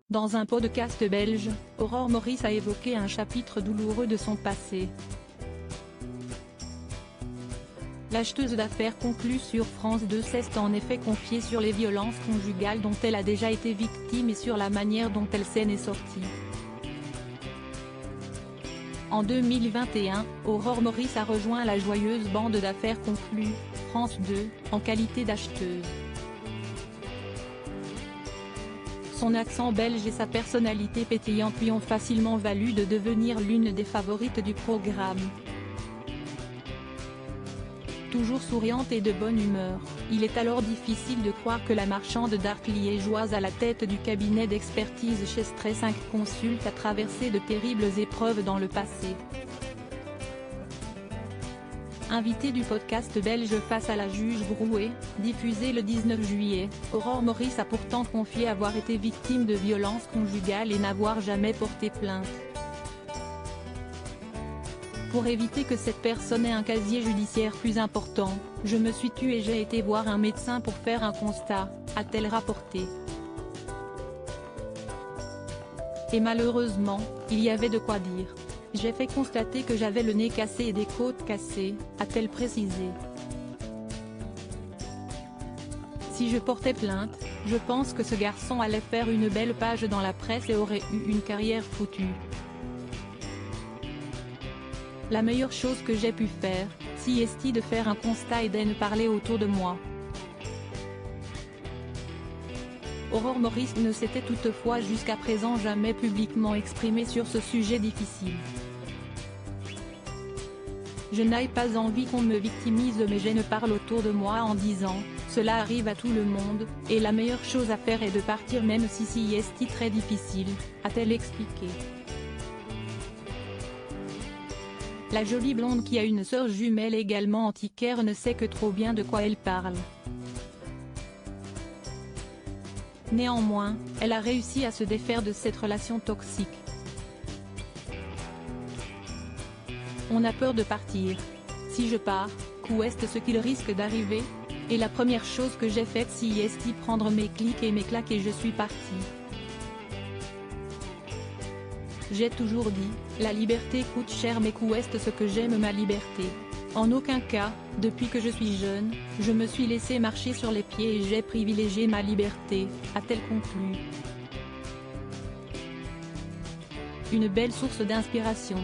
Dans un podcast belge, Aurore Maurice a évoqué un chapitre douloureux de son passé. L'acheteuse d'affaires conclue sur France 2 s'est en effet confiée sur les violences conjugales dont elle a déjà été victime et sur la manière dont elle s'en est sortie. En 2021, Aurore Maurice a rejoint la joyeuse bande d'affaires conclue, France 2, en qualité d'acheteuse. Son accent belge et sa personnalité pétillante lui ont facilement valu de devenir l'une des favorites du programme. Toujours souriante et de bonne humeur, il est alors difficile de croire que la marchande d'art liégeoise à la tête du cabinet d'expertise chez Stress 5 Consult a traversé de terribles épreuves dans le passé. Invitée du podcast belge Face à la juge Brouet, diffusé le 19 juillet, Aurore Maurice a pourtant confié avoir été victime de violences conjugales et n'avoir jamais porté plainte. Pour éviter que cette personne ait un casier judiciaire plus important, je me suis tue et j'ai été voir un médecin pour faire un constat, a-t-elle rapporté. Et malheureusement, il y avait de quoi dire. J'ai fait constater que j'avais le nez cassé et des côtes cassées, a-t-elle précisé. Si je portais plainte, je pense que ce garçon allait faire une belle page dans la presse et aurait eu une carrière foutue. La meilleure chose que j'ai pu faire, si est de faire un constat et d'en parler autour de moi. Aurore Maurice ne s'était toutefois jusqu'à présent jamais publiquement exprimée sur ce sujet difficile. Je n'ai pas envie qu'on me victimise mais je ne parle autour de moi en disant, cela arrive à tout le monde, et la meilleure chose à faire est de partir même si c'est très difficile, a-t-elle expliqué. La jolie blonde qui a une sœur jumelle également antiquaire ne sait que trop bien de quoi elle parle. Néanmoins, elle a réussi à se défaire de cette relation toxique. On a peur de partir. Si je pars, qu'où est ce qu'il risque d'arriver? Et la première chose que j'ai faite c'est prendre mes clics et mes claques et je suis partie. J'ai toujours dit, la liberté coûte cher mais qu'où est ce que j'aime ma liberté? En aucun cas, depuis que je suis jeune, je me suis laissé marcher sur les pieds et j'ai privilégié ma liberté, a-t-elle conclu. Une belle source d'inspiration.